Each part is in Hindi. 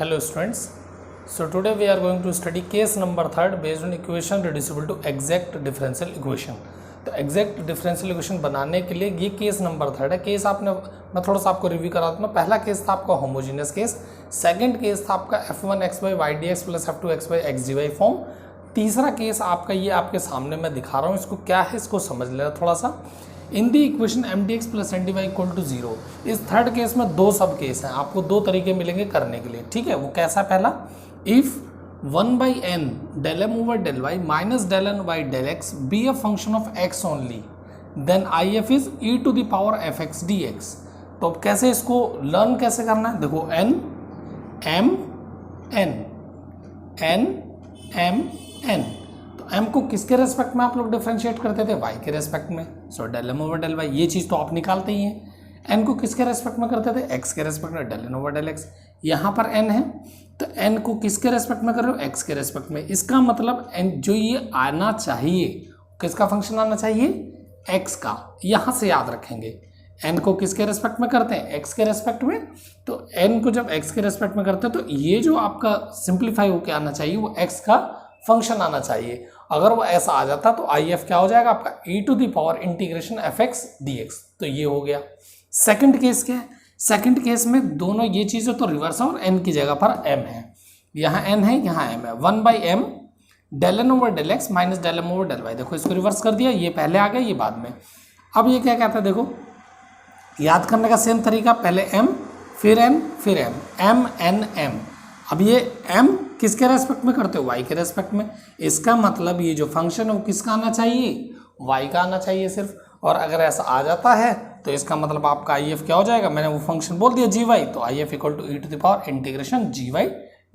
Hello students. So today we are going to study case number 3 based on equation reducible to exact differential equation. तो एग्जैक्ट डिफरेंशियल इक्वेशन बनाने के लिए ये केस नंबर 3 है. केस आपने मैं थोड़ा सा आपको रिव्यू करा दूँ. पहला केस था आपका होमोजीनियस केस, सेकंड केस था आपका f1 x by y dx plus f2 x by x dy form. तीसरा केस आपका ये आपके सामने मैं दिखा रहा हूँ. इसको क्या है इसको समझ लेना थोड़ा सा. In the equation M D X plus N D Y equal to 0. इस थर्ड केस में दो सब केस हैं. आपको दो तरीके मिलेंगे करने के लिए. ठीक है, वो कैसा? पहला, if 1 by n del m over del y minus del n by del x be a function of x only, then if is e to the power fx dx. तो अब कैसे इसको लर्न कैसे करना है? देखो n m n n m n. तो m को किसके रेस्पेक्ट में आप लोग डिफरेंशिएट करते थे? y के रेस्पेक्ट में. सो del m over del y ये चीज़ तो आप निकालते ही हैं. n को किसके रेस्पेक्ट में करते थे? x के रेस्पेक्ट में. del n over del x. यहाँ पर n है तो n को किसके रेस्पेक्ट में कर रहे हो? x के रेस्पेक्ट में. इसका मतलब n जो ये आना चाहिए किसका फंक्शन आना चाहिए? x का. यहाँ से याद रखेंगे n को किसके रेस्पेक्ट में करते हैं? x के रेस्पेक्ट में. तो n को जब x के रेस्पेक्ट में करते हैं तो ये जो आपका सिंप्लीफाई होकर आना चाहिए वो x का फंक्शन आना चाहिए. अगर वो ऐसा आ जाता तो if क्या हो जाएगा आपका? e to the power integration fx dx. तो ये हो गया. सेकंड केस क्या है? सेकंड केस में दोनों ये चीज़ें तो रिवर्स है और n की जगह पर m है. यहाँ n है, यहाँ m है. 1 by m del n over del x minus del m over del y. देखो इसको रिवर्स कर दिया. ये पहले आ गया, ये बाद में. अब ये क्या कहता है? देखो याद करने का सेम तरीका. पहले m फिर n फिर m. m n m. अब ये m किसके रेस्पेक्ट में करते हो? y के रेस्पेक्ट में. इसका मतलब ये जो फंक्शन है वो किसका आना चाहिए? y का आना चाहिए सिर्फ. और अगर ऐसा आ जाता है तो इसका मतलब आपका if क्या हो जाएगा? मैंने वो फंक्शन बोल दिया gy. तो if equal to e to the power integration gy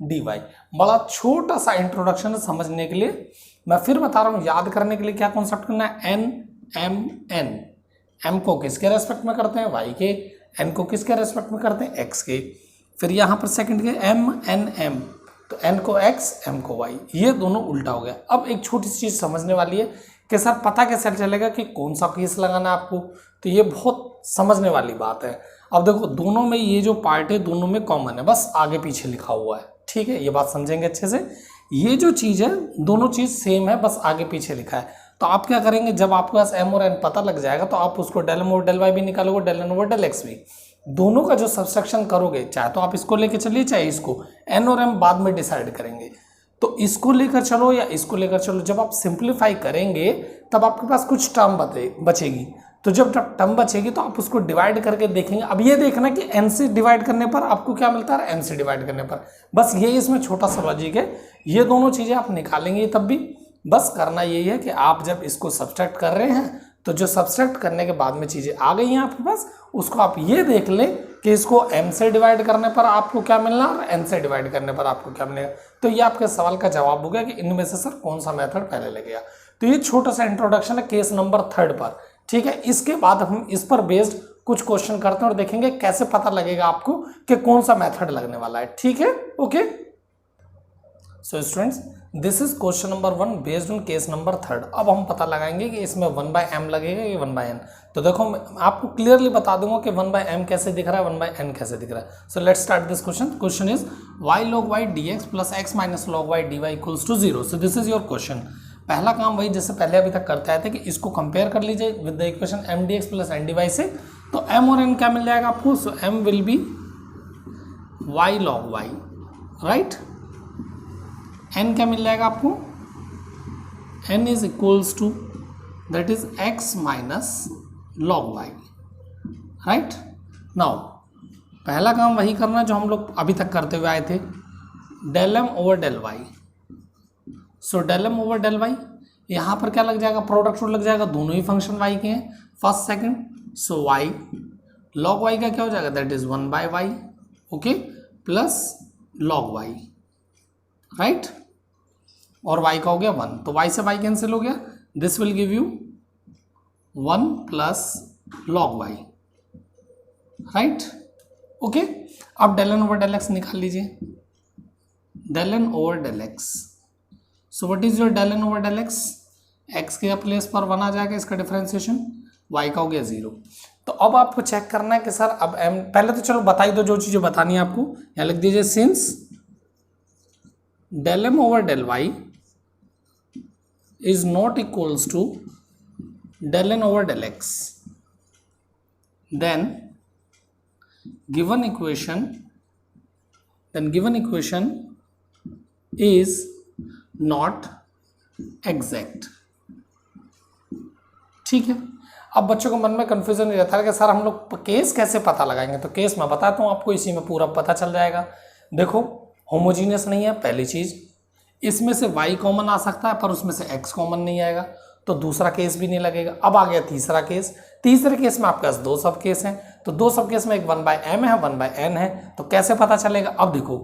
dy. बड़ा छोटा सा इंट्रोडक्शन है समझने के लिए. मैं फिर बता रहा हूँ, याद करने के लिए क्या कॉन्सेप्ट करना है? n m n. m को किसके रेस्पेक्ट में करते हैं? y के. n को किसके रेस्पेक्ट में करते हैं? x के. फिर यहाँ पर सेकंड के m n m. तो n को x m को y. ये दोनों उल्टा हो गया. अब एक छोटी सी चीज़ समझने वाली है कि सर पता कैसे चलेगा कि कौन सा केस लगाना है आपको. तो ये बहुत समझने वाली बात है. अब देखो दोनों में ये जो पार्ट है दोनों में कॉमन है, बस आगे पीछे लिखा हुआ है. ठीक है, ये बात समझेंगे अच्छे से. ये जो चीज़ है दोनों चीज़ सेम है, बस आगे पीछे लिखा है. तो आप क्या करेंगे? जब आपके पास m और n पता लग जाएगा तो आप उसको del m over del y भी निकालोगे, del n over del x भी. दोनों का जो सब्सट्रैक्शन करोगे, चाहे तो आप इसको लेके चलिए चाहे इसको, n और m बाद में डिसाइड करेंगे. तो इसको लेकर चलो या इसको लेकर चलो, जब आप सिंप्लीफाई करेंगे तब आपके पास कुछ टर्म बचेगी. तो जब टर्म बचेगी तो आप उसको डिवाइड करके देखेंगे. अब ये देखना कि n से डिवाइड करने पर आपको क्या मिलता है, m से डिवाइड करने पर. बस ये इसमें छोटा सा लॉजिक है. ये दोनों चीज़ें आप निकालेंगे तब भी. बस करना यही है कि आप जब इसको सब्सट्रैक्ट कर रहे हैं तो जो सब्सट्रैक्ट करने के बाद में चीज़ें आ गई हैं आपके पास, उसको आप ये देख लें कि इसको m से डिवाइड करने पर आपको क्या मिलना और n से डिवाइड करने पर आपको क्या मिलेगा. तो ये आपके सवाल का जवाब हो गया कि इनमें से सर कौन सा मेथड पहले लगेगा. तो ये छोटा सा इंट्रोडक्शन है केस नंबर 3 पर. ठीक है, इसके बाद हम इस पर बेस्ड कुछ क्वेश्चन करते हैं और देखेंगे कैसे पता लगेगा आपको कि कौन सा मेथड लगने वाला है. ठीक है, okay. So students, this is question number 1 based on case number 3. अब हम पता लगाएंगे कि इसमें 1 by m लगेगा कि 1 by n. तो देखो मैं आपको क्लियरली बता दूंगा कि 1 by m कैसे दिख रहा है, 1 by n कैसे दिख रहा है. So let's start this question. Question is y log y dx plus x minus log y dy equals to 0. So this is your question. पहला काम वही जैसे पहले अभी तक करते आए थे कि इसको कंपेयर कर लीजिए with the equation M D X plus N D Y से. तो m और n क्या मिल जाएगा आपको? So m will be y log y, right. n क्या मिल जाएगा आपको? n is equals to that is x minus log y, right. Now पहला काम वही करना जो हम लोग अभी तक करते हुए आए थे, del m over del y. सो del m over del y. यहाँ पर क्या लग जाएगा? प्रोडक्ट रूल लग जाएगा. दोनों ही फंक्शन y के हैं, फर्स्ट सेकंड. सो y log y का क्या हो जाएगा? That is 1 by y, okay, plus log y, right. और y का हो गया 1. तो y से y कैंसिल हो गया. This will give you 1 plus log y, right, okay. अब del n over del x निकाल लीजिए. del n over del x. So what is your del n over del x? x के प्लेस पर 1 आ जाएगा, इसका डिफरेंशिएशन. y का हो गया 0. तो अब आपको चेक करना है कि सर अब m, पहले तो चलो बता ही दो जो चीज़ें बतानी है आपको. यहाँ लिख दीजिए since del m over del y is not equals to del n over del x, then given equation is not exact. ठीक है, अब बच्चों को मन में कंफ्यूजन नहीं रहता है कि सर हम लोग केस कैसे पता लगाएंगे, तो केस मैं बताता हूँ आपको, इसी में पूरा पता चल जाएगा। देखो होमोजीनियस नहीं है पहली चीज, इसमें से y कॉमन आ सकता है पर उसमें से x कॉमन नहीं आएगा, तो दूसरा केस भी नहीं लगेगा। अब आ गया तीसरा केस, तीसरे केस में आपके पास दो सब केस हैं, तो दो सब केस में एक 1/m है 1/n है, तो कैसे पता चलेगा। अब देखो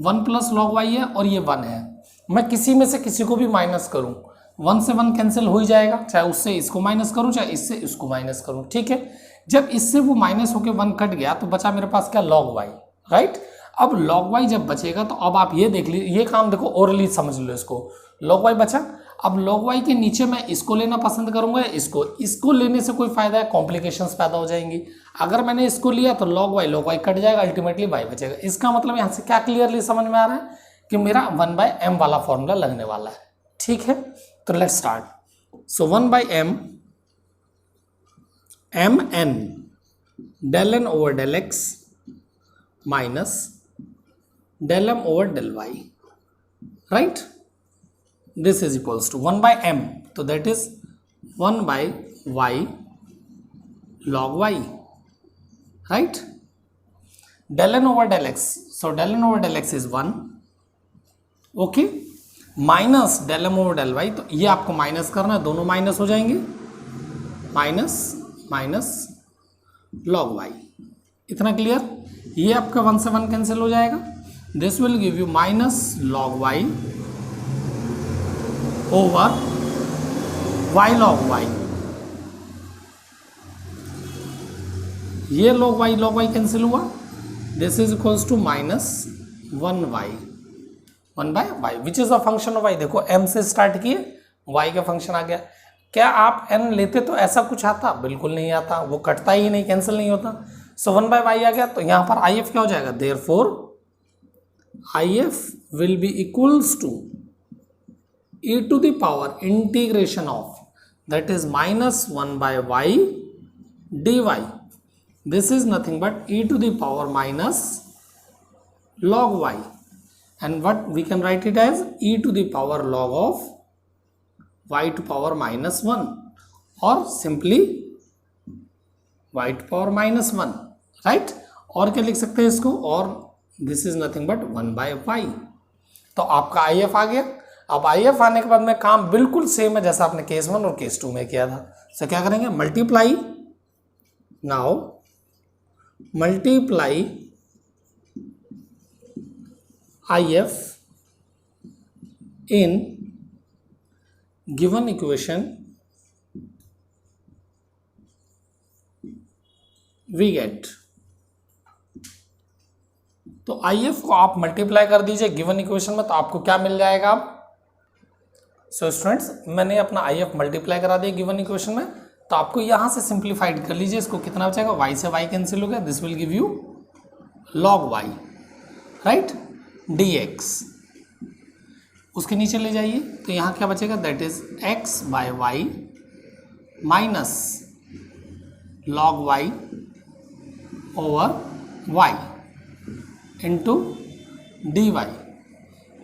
1 + log y है और ये 1 है, मैं किसी में से किसी को भी माइनस करूं 1 से 1 कैंसिल हो ही जाएगा, चाहे उससे इसको माइनस करूं चाहे इससे इसको माइनस करूं। ठीक है, जब इससे वो माइनस होके 1 कट गया तो बचा मेरे पास क्या, log y, राइट। अब log y जब बचेगा तो अब आप ये देख लीजिए, ये काम देखो ओरली समझ लो इसको, log y बचा। अब log y के नीचे मैं इसको लेना पसंद करूंगा, इसको लेने से कोई फायदा है, कॉम्प्लिकेशंस पैदा हो जाएंगी। अगर मैंने इसको लिया तो log y कट जाएगा, अल्टीमेटली y बचेगा। इसका मतलब यहाँ से क्या क्लियरली समझ में आ रहा है कि मेरा 1/m वाला फॉर्मूला लगने वाला है। ठीक है, तो let's start. So 1/m mn del n over del x minus del m over del y, right? This is equals to 1/m, so that is 1/y log y, right? Del n over del x, so del n over del x is 1, okay, minus del m over del y, तो ये आपको माइनस करना है, दोनों माइनस हो जाएंगे, माइनस log y, इतना क्लियर। ये आपका 1 से 1 कैंसिल हो जाएगा, this will give you minus log y over y log y, ये log y कैंसिल हुआ, this is equals to minus 1/y which is a function of y। देखो m से स्टार्ट किए, y का फंक्शन आ गया। क्या आप n लेते तो ऐसा कुछ आता, बिल्कुल नहीं आता, वो कटता ही नहीं, कैंसिल नहीं होता। सो 1/y आ गया, तो यहाँ पर if क्या हो जाएगा, therefore if will be equals to e to the power integration of, that is minus 1/y dy, this is nothing but e to the power minus log y, and what we can write it as e to the power log of y to power minus 1, or simply y to power minus 1, right? और क्या लिख सकते हैं इसको, और this is nothing but 1/y। तो आपका if आ गया। अब if आने के बाद में काम बिल्कुल सेम है जैसा आपने केस 1 और केस 2 में किया था। सो क्या करेंगे, multiply, now multiply if in given equation we get, तो if को आप मल्टीप्लाई कर दीजिए गिवन इक्वेशन में, तो आपको क्या मिल जाएगा। अब सो स्टूडेंट्स, मैंने अपना if मल्टीप्लाई करा दिया गिवन इक्वेशन में, तो आपको यहां से सिंप्लीफाइड कर लीजिए, इसको कितना बचेगा, y से y कैंसिल हो गया, this will give you log y, right, dx। उसके नीचे ले जाइए तो यहाँ क्या बचेगा, that is x/y minus log y over y into dy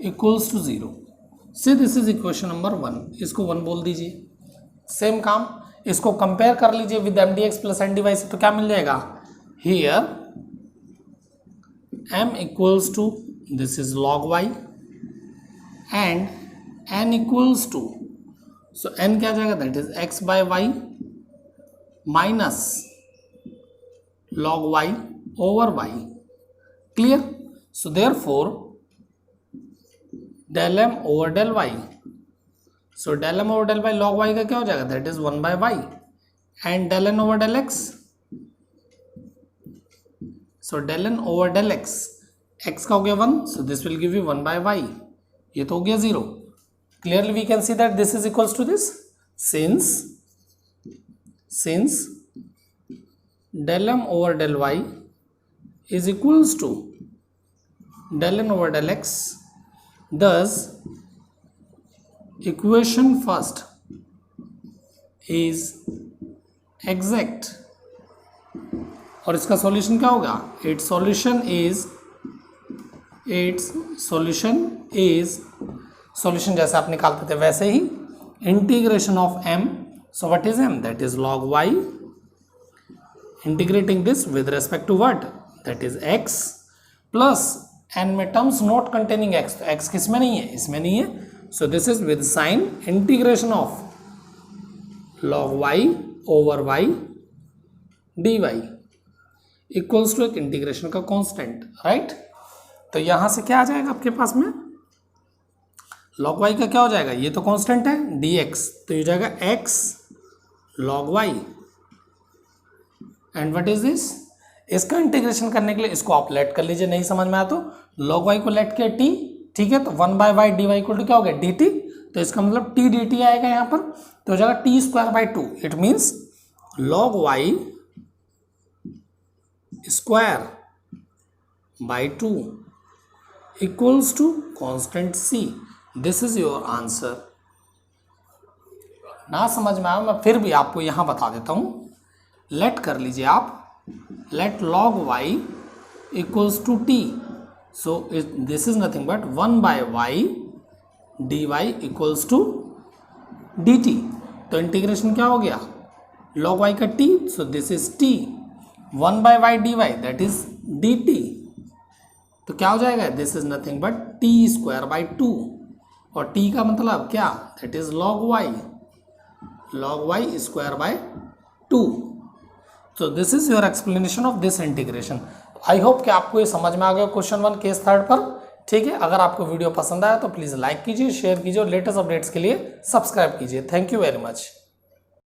equals to 0। See this is equation number 1, इसको 1 बोल दीजिए। सेम काम, इसको कंपेयर कर लीजिए विद mdx प्लस ndy से, तो क्या मिल जाएगा, here m equals to, this is log y and n equals to, so n क्या जाएगा, that is x/y minus log y over y, clear। so therefore del m over del y, so del m over del y log y का क्या हो जाएगा, that is 1/y, and del n over del x, so del n over del x, x का हो गया 1, so this will give you 1/y, ये तो हो गया 0। clearly we can see that this is equals to this, since del m over del y is equals to del n over del x, thus equation first is exact, और इसका सॉल्यूशन क्या होगा, its solution is सॉल्यूशन जैसे आप निकालते थे वैसे ही integration of m, so what is m, that is log y, integrating this with respect to what, that is x, plus n में टर्म्स नॉट कंटेनिंग x, तो x किस में नहीं है, इसमें नहीं है, so this is with sign integration of log y over y dy equals to एक इंटीग्रेशन का कांस्टेंट, राइट। तो यहां से क्या आ जाएगा आपके पास में, log y का क्या हो जाएगा, ये तो कांस्टेंट है dx, तो ये हो जाएगा x log y, and what is this, इसका इंटीग्रेशन करने के लिए इसको आप लेट कर लीजिए, नहीं समझ में आया तो log y को लेट किया t, ठीक है, तो 1/y dy इक्वल टू क्या हो गया dt, तो इसका मतलब t dt आएगा यहाँ पर, तो हो जाएगा t²/2, it means log y square/2 equals to constant c, this is your answer. ना समझ में आया मैं फिर भी आपको यहां बता देता हूं, लेट कर लीजिए आप, let log y equals to t, so this is nothing but 1/y dy equals to dt, तो इंटीग्रेशन क्या हो गया log y का t, so this is t, 1/y dy that is dt, तो क्या हो जाएगा, this is nothing but t²/2, और t का मतलब क्या, that is log y square/2, so this is your explanation of this integration। I hope कि आपको ये समझ में आ गया क्वेश्चन 1 केस 3 पर, ठीक है। अगर आपको वीडियो पसंद आया तो प्लीज़ लाइक कीजिए, शेयर कीजिए और लेटेस्ट अपडेट्स के लिए सब्सक्राइब कीजिए। Thank you very much.